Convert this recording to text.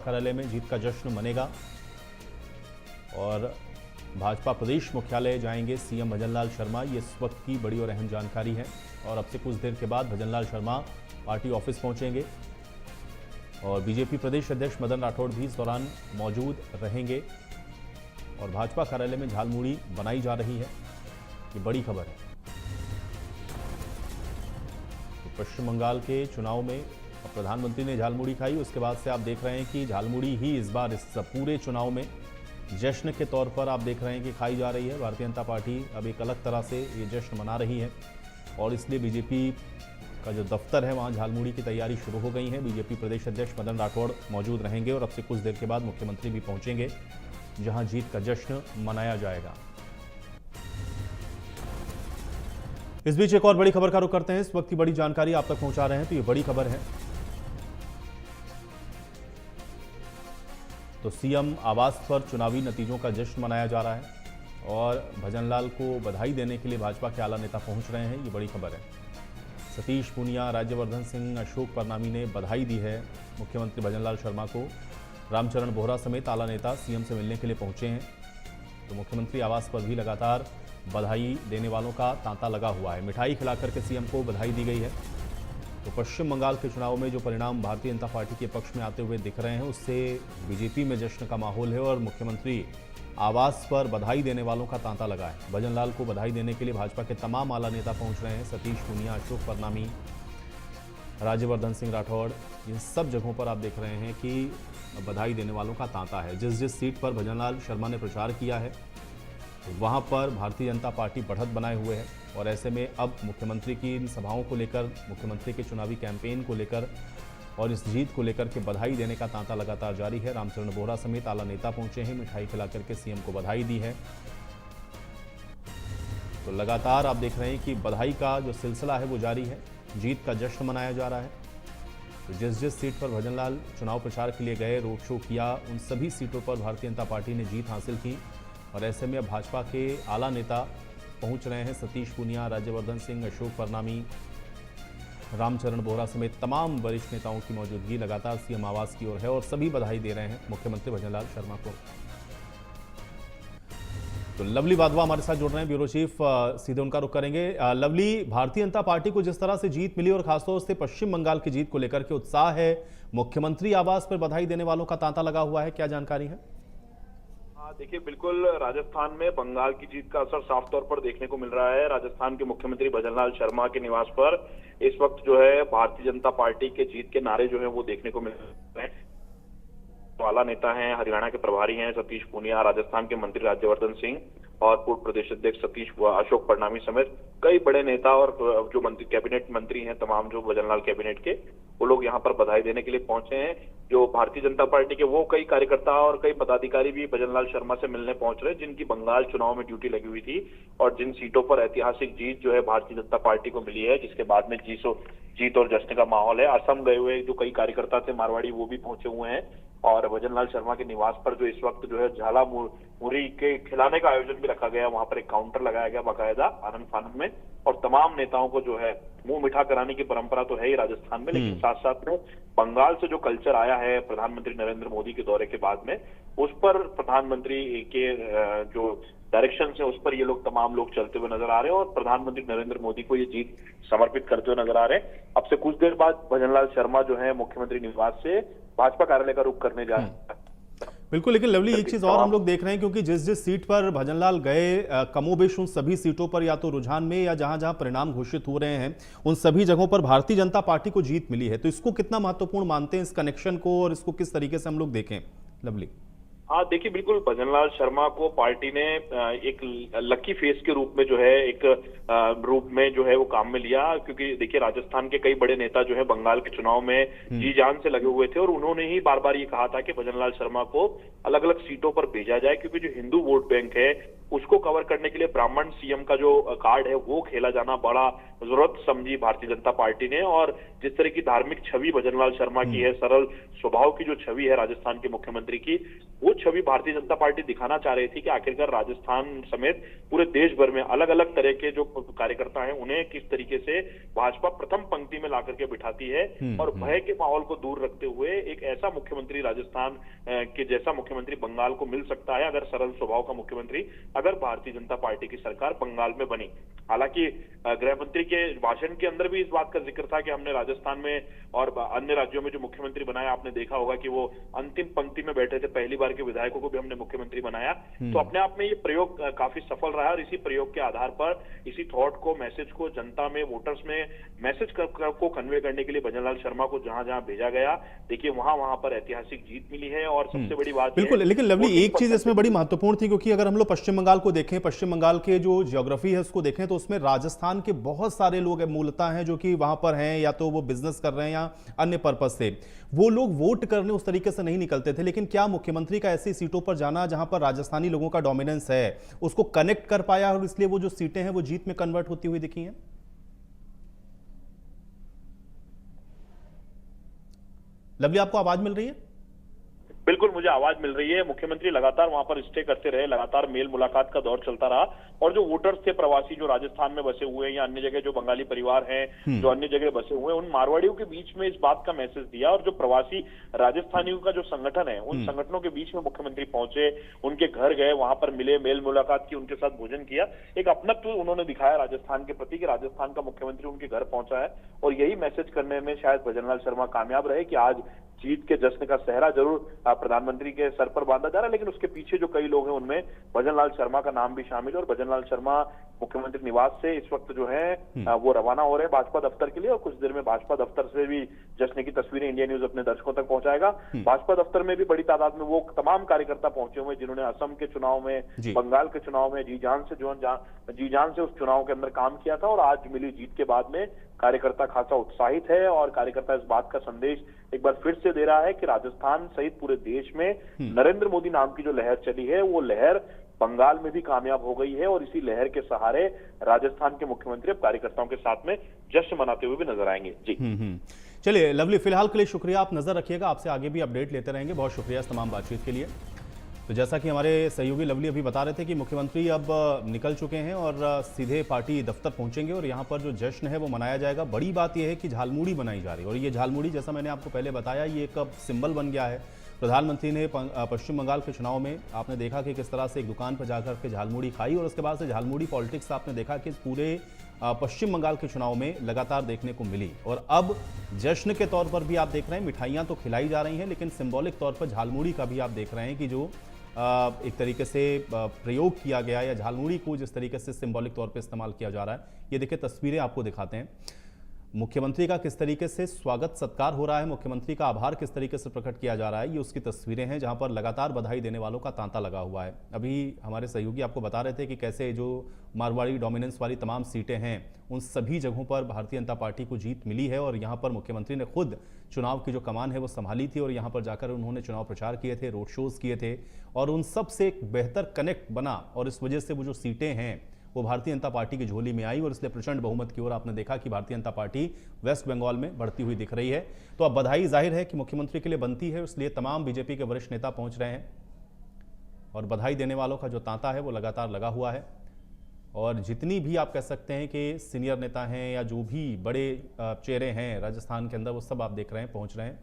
कार्यालय में जीत का जश्न मनेगा और भाजपा प्रदेश मुख्यालय जाएंगे सीएम भजनलाल शर्मा। ये इस वक्त की बड़ी और अहम जानकारी है और अब से कुछ देर के बाद भजनलाल शर्मा पार्टी ऑफिस पहुंचेंगे और बीजेपी प्रदेश अध्यक्ष मदन राठौड़ भी इस दौरान मौजूद रहेंगे और भाजपा कार्यालय में झालमुड़ी बनाई जा रही है। ये बड़ी खबर है। तो पश्चिम बंगाल के चुनाव में प्रधानमंत्री ने झालमुड़ी खाई, उसके बाद से आप देख रहे हैं कि झालमुड़ी ही इस बार इस पूरे चुनाव में जश्न के तौर पर आप देख रहे हैं कि खाई जा रही है। भारतीय जनता पार्टी अब एक अलग तरह से ये जश्न मना रही है और इसलिए बीजेपी का जो दफ्तर है वहाँ झालमुड़ी की तैयारी शुरू हो गई है। बीजेपी प्रदेश अध्यक्ष मदन राठौड़ मौजूद रहेंगे और अब से कुछ देर के बाद मुख्यमंत्री भी पहुंचेंगे जहां जीत का जश्न मनाया जाएगा। इस बीच एक और बड़ी खबर का रुख करते हैं। इस वक्त की बड़ी जानकारी आप तक पहुंचा रहे हैं, तो ये बड़ी खबर है। तो सीएम आवास पर चुनावी नतीजों का जश्न मनाया जा रहा है और भजनलाल को बधाई देने के लिए भाजपा के आला नेता पहुंच रहे हैं। ये बड़ी खबर है। सतीश पूनिया, राज्यवर्धन सिंह, अशोक परनामी ने बधाई दी है मुख्यमंत्री भजनलाल शर्मा को। रामचरण बोहरा समेत आला नेता सीएम से मिलने के लिए पहुंचे हैं। तो मुख्यमंत्री आवास पर भी लगातार बधाई देने वालों का तांता लगा हुआ है। मिठाई खिलाकर के सीएम को बधाई दी गई है। तो पश्चिम बंगाल के चुनाव में जो परिणाम भारतीय जनता पार्टी के पक्ष में आते हुए दिख रहे हैं, उससे बीजेपी में जश्न का माहौल है और मुख्यमंत्री आवास पर बधाई देने वालों का तांता लगा है। भजनलाल को बधाई देने के लिए भाजपा के तमाम आला नेता पहुंच रहे हैं। सतीश पूनिया, अशोक परनामी, राज्यवर्धन सिंह राठौड़, इन सब जगहों पर आप देख रहे हैं कि बधाई देने वालों का तांता है। जिस जिस सीट पर भजनलाल शर्मा ने प्रचार किया है वहां पर भारतीय जनता पार्टी बढ़त बनाए हुए है और ऐसे में अब मुख्यमंत्री की इन सभाओं को लेकर, मुख्यमंत्री के चुनावी कैंपेन को लेकर और इस जीत को लेकर के बधाई देने का तांता लगातार जारी है। रामचरण बोहरा समेत आला नेता पहुंचे हैं, मिठाई खिलाकर के सीएम को बधाई दी है। तो लगातार आप देख रहे हैं कि बधाई का जो सिलसिला है वो जारी है। जीत का जश्न मनाया जा रहा है। तो जिस जिस सीट पर भजनलाल चुनाव प्रचार के लिए गए, रोड शो किया, उन सभी सीटों पर भारतीय जनता पार्टी ने जीत हासिल की और ऐसे में भाजपा के आला नेता पहुंच रहे हैं। सतीश पूनिया, राज्यवर्धन सिंह, अशोक परनामी, रामचरण बोहरा समेत तमाम वरिष्ठ नेताओं की मौजूदगी लगातार सीएम आवास की ओर है और सभी बधाई दे रहे हैं मुख्यमंत्री भजनलाल शर्मा को। तो लवली वाधवा हमारे साथ जुड़ रहे हैं, ब्यूरो चीफ, सीधे उनका रुख करेंगे। लवली, भारतीय जनता पार्टी को जिस तरह से जीत मिली और खासतौर से पश्चिम बंगाल की जीत को लेकर के उत्साह है, मुख्यमंत्री आवास पर बधाई देने वालों का तांता लगा हुआ है, क्या जानकारी है? देखिए, बिल्कुल राजस्थान में बंगाल की जीत का असर साफ तौर पर देखने को मिल रहा है। राजस्थान के मुख्यमंत्री भजनलाल शर्मा के निवास पर इस वक्त जो है भारतीय जनता पार्टी के जीत के नारे जो है वो देखने को मिल रहे हैं। तो आला नेता हैं, हरियाणा के प्रभारी हैं सतीश पूनिया, राजस्थान के मंत्री राज्यवर्धन सिंह और पूर्व प्रदेश अध्यक्ष अशोक परनामी समेत कई बड़े नेता और जो मंत्री, कैबिनेट मंत्री हैं तमाम, जो भजनलाल कैबिनेट के, वो लोग यहाँ पर बधाई देने के लिए पहुंचे हैं। जो भारतीय जनता पार्टी के वो कई कार्यकर्ता और कई पदाधिकारी भी भजनलाल शर्मा से मिलने पहुंच रहे हैं, जिनकी बंगाल चुनाव में ड्यूटी लगी हुई थी और जिन सीटों पर ऐतिहासिक जीत जो है भारतीय जनता पार्टी को मिली है, जिसके बाद में जीत और जश्न का माहौल है। असम गए हुए जो कई कार्यकर्ता थे मारवाड़ी, वो भी पहुंचे हुए हैं और भजनलाल शर्मा के निवास पर जो इस वक्त जो है झाला मुरी के खिलाने का आयोजन भी रखा गया। वहां पर एक काउंटर लगाया गया बाकायदा आनंद फानंद में और तमाम नेताओं को जो है मुंह मीठा कराने की परंपरा तो है ही राजस्थान में, लेकिन साथ साथ में बंगाल से जो कल्चर आया है प्रधानमंत्री नरेंद्र मोदी के दौरे के बाद में, उस पर प्रधानमंत्री के जो डायरेक्शन है उस पर ये लोग तमाम लोग चलते हुए नजर आ रहे हैं और प्रधानमंत्री नरेंद्र मोदी को ये जीत समर्पित करते हुए नजर आ रहे हैं। अब से कुछ देर बाद भजनलाल शर्मा जो है मुख्यमंत्री निवास से भाजपा कार्यालय का रुख करने जा रहे हैं। बिल्कुल, लेकिन लवली, एक चीज और हम लोग देख रहे हैं, क्योंकि जिस जिस सीट पर भजनलाल गए, कमोबेश उन सभी सीटों पर या तो रुझान में या जहां जहां परिणाम घोषित हो रहे हैं उन सभी जगहों पर भारतीय जनता पार्टी को जीत मिली है। तो इसको कितना महत्वपूर्ण मानते हैं, इस कनेक्शन को, और इसको किस तरीके से हम लोग देखें? लवली, हाँ देखिए, बिल्कुल भजनलाल शर्मा को पार्टी ने एक लकी फेस के रूप में जो है एक रूप में जो है वो काम में लिया, क्योंकि देखिए राजस्थान के कई बड़े नेता जो है बंगाल के चुनाव में जी जान से लगे हुए थे और उन्होंने ही बार बार ये कहा था कि भजनलाल शर्मा को अलग अलग सीटों पर भेजा जाए, क्योंकि जो हिंदू वोट बैंक है उसको कवर करने के लिए ब्राह्मण सीएम का जो कार्ड है वो खेला जाना बड़ा जरूरत समझी भारतीय जनता पार्टी ने। और जिस तरह की धार्मिक छवि भजनलाल शर्मा की है, सरल स्वभाव की जो छवि है राजस्थान के मुख्यमंत्री की, वो छवि भारतीय जनता पार्टी दिखाना चाह रही थी कि आखिरकार राजस्थान समेत पूरे देश भर में अलग अलग तरह के जो कार्यकर्ता हैं उन्हें किस तरीके से भाजपा प्रथम पंक्ति में ला करके बिठाती है और भय के माहौल को दूर रखते हुए एक ऐसा मुख्यमंत्री राजस्थान के जैसा मुख्यमंत्री बंगाल को मिल सकता है अगर सरल स्वभाव का मुख्यमंत्री अगर भारतीय जनता पार्टी की सरकार बंगाल में बनी। हालांकि गृह मंत्री के भाषण के अंदर भी इस बात का जिक्र था कि हमने राजस्थान में और अन्य राज्यों में जो मुख्यमंत्री बनाया, आपने देखा होगा कि वो अंतिम पंक्ति में बैठे थे, पहली बार के विधायकों को भी हमने मुख्यमंत्री बनाया। तो अपने आप में ये प्रयोग काफी सफल रहा और इसी प्रयोग के आधार पर इसी थॉट को, मैसेज को जनता में, वोटर्स में मैसेज को कन्वे करने के लिए भजनलाल शर्मा को जहां जहां भेजा गया, देखिए वहां पर ऐतिहासिक जीत मिली है। और सबसे बड़ी बात बिल्कुल, लेकिन लवली एक चीज इसमें बड़ी महत्वपूर्ण थी, क्योंकि अगर हम लोग पश्चिम बंगाल को देखें, पश्चिम बंगाल के जो ज्योग्राफी है उसको देखें तो उसमें राजस्थान के बहुत सारे लोग मूलतः हैं जो कि वहां पर हैं, या तो वो बिजनेस कर रहे हैं या अन्य पर्पस से। वो लोग वोट करने उस तरीके से नहीं निकलते थे, लेकिन क्या मुख्यमंत्री का ऐसी सीटों पर जाना जहां पर राजस्थानी लोगों का डोमिनेंस है उसको कनेक्ट कर पाया और इसलिए वो जो सीटें हैं वो जीत में कन्वर्ट होती हुई दिखी हैं? लवली, आपको आवाज मिल रही है? बिल्कुल, मुझे आवाज मिल रही है। मुख्यमंत्री लगातार वहां पर स्टे करते रहे, लगातार मेल मुलाकात का दौर चलता रहा और जो वोटर्स थे प्रवासी जो राजस्थान में बसे हुए हैं या अन्य जगह जो बंगाली परिवार हैं जो अन्य जगह बसे हुए हैं, उन मारवाड़ियों के बीच में इस बात का मैसेज दिया। और जो प्रवासी राजस्थानियों का जो संगठन है उन संगठनों के बीच में मुख्यमंत्री पहुंचे, उनके घर गए, वहां पर मिले, मेल मुलाकात की, उनके साथ भोजन किया, एक अपनत्व उन्होंने दिखाया राजस्थान के प्रति कि राजस्थान का मुख्यमंत्री उनके घर पहुंचा है। और यही मैसेज करने में शायद भजनलाल शर्मा कामयाब रहे कि आज जीत के जश्न का सेहरा जरूर प्रधानमंत्री के सर पर बांधा जा रहा है, लेकिन उसके पीछे जो कई लोग हैं उनमें भजनलाल शर्मा का नाम भी शामिल है। और भजनलाल शर्मा मुख्यमंत्री निवास से इस वक्त जो है वो रवाना हो रहे हैं भाजपा दफ्तर के लिए और कुछ देर में भाजपा दफ्तर से भी जश्न की तस्वीरें इंडिया न्यूज अपने दर्शकों तक पहुंचाएगा। भाजपा दफ्तर में भी बड़ी तादाद में वो तमाम कार्यकर्ता पहुंचे हुए जिन्होंने असम के चुनाव में, बंगाल के चुनाव में जी जान से उस चुनाव के अंदर काम किया था। और आज मिली जीत के बाद में कार्यकर्ता खासा उत्साहित है और कार्यकर्ता इस बात का संदेश एक बार फिर से दे रहा है कि राजस्थान सहित पूरे देश में नरेंद्र मोदी नाम की जो लहर चली है वो लहर बंगाल में भी कामयाब हो गई है। और इसी लहर के सहारे राजस्थान के मुख्यमंत्री अब कार्यकर्ताओं के साथ में जश्न मनाते हुए भी नजर आएंगे। जी चलिए लवली, फिलहाल के लिए शुक्रिया, आप नजर रखिएगा, आपसे आगे भी अपडेट लेते रहेंगे। बहुत शुक्रिया इस तमाम बातचीत के लिए। तो जैसा कि हमारे सहयोगी लवली अभी बता रहे थे कि मुख्यमंत्री अब निकल चुके हैं और सीधे पार्टी दफ्तर पहुंचेंगे और यहां पर जो जश्न है वो मनाया जाएगा। बड़ी बात यह है कि झालमुड़ी बनाई जा रही है और ये झालमुड़ी, जैसा मैंने आपको पहले बताया, ये एक सिंबल बन गया है। प्रधानमंत्री ने पश्चिम बंगाल के चुनाव में आपने देखा कि किस तरह से एक दुकान पर जाकर के झालमुड़ी खाई और उसके बाद से झालमुड़ी पॉलिटिक्स आपने देखा कि पूरे पश्चिम बंगाल के चुनाव में लगातार देखने को मिली। और अब जश्न के तौर पर भी आप देख रहे हैं मिठाइयाँ तो खिलाई जा रही हैं, लेकिन सिंबॉलिक तौर पर झालमुड़ी का भी आप देख रहे हैं कि जो एक तरीके से प्रयोग किया गया या झालमुड़ी को जिस तरीके से सिंबॉलिक तौर पे इस्तेमाल किया जा रहा है। ये देखिए तस्वीरें आपको दिखाते हैं, मुख्यमंत्री का किस तरीके से स्वागत सत्कार हो रहा है, मुख्यमंत्री का आभार किस तरीके से प्रकट किया जा रहा है, ये उसकी तस्वीरें हैं जहां पर लगातार बधाई देने वालों का तांता लगा हुआ है। अभी हमारे सहयोगी आपको बता रहे थे कि कैसे जो मारवाड़ी डोमिनेंस वाली तमाम सीटें हैं उन सभी जगहों पर भारतीय जनता पार्टी को जीत मिली है और यहाँ पर मुख्यमंत्री ने खुद चुनाव की जो कमान है वो संभाली थी और यहाँ पर जाकर उन्होंने चुनाव प्रचार किए थे, रोड शोज किए थे और उन सब से एक बेहतर कनेक्ट बना और इस वजह से वो जो सीटें हैं वो भारतीय जनता पार्टी की झोली में आई और इसलिए प्रचंड बहुमत की ओर आपने देखा कि भारतीय जनता पार्टी वेस्ट बंगाल में बढ़ती हुई दिख रही है। तो अब बधाई जाहिर है कि मुख्यमंत्री के लिए बनती है, इसलिए तमाम बीजेपी के वरिष्ठ नेता पहुंच रहे हैं और बधाई देने वालों का जो तांता है वो लगातार लगा हुआ है। और जितनी भी आप कह सकते हैं कि सीनियर नेता हैं या जो भी बड़े चेहरे हैं राजस्थान के अंदर वो सब आप देख रहे हैं पहुंच रहे हैं।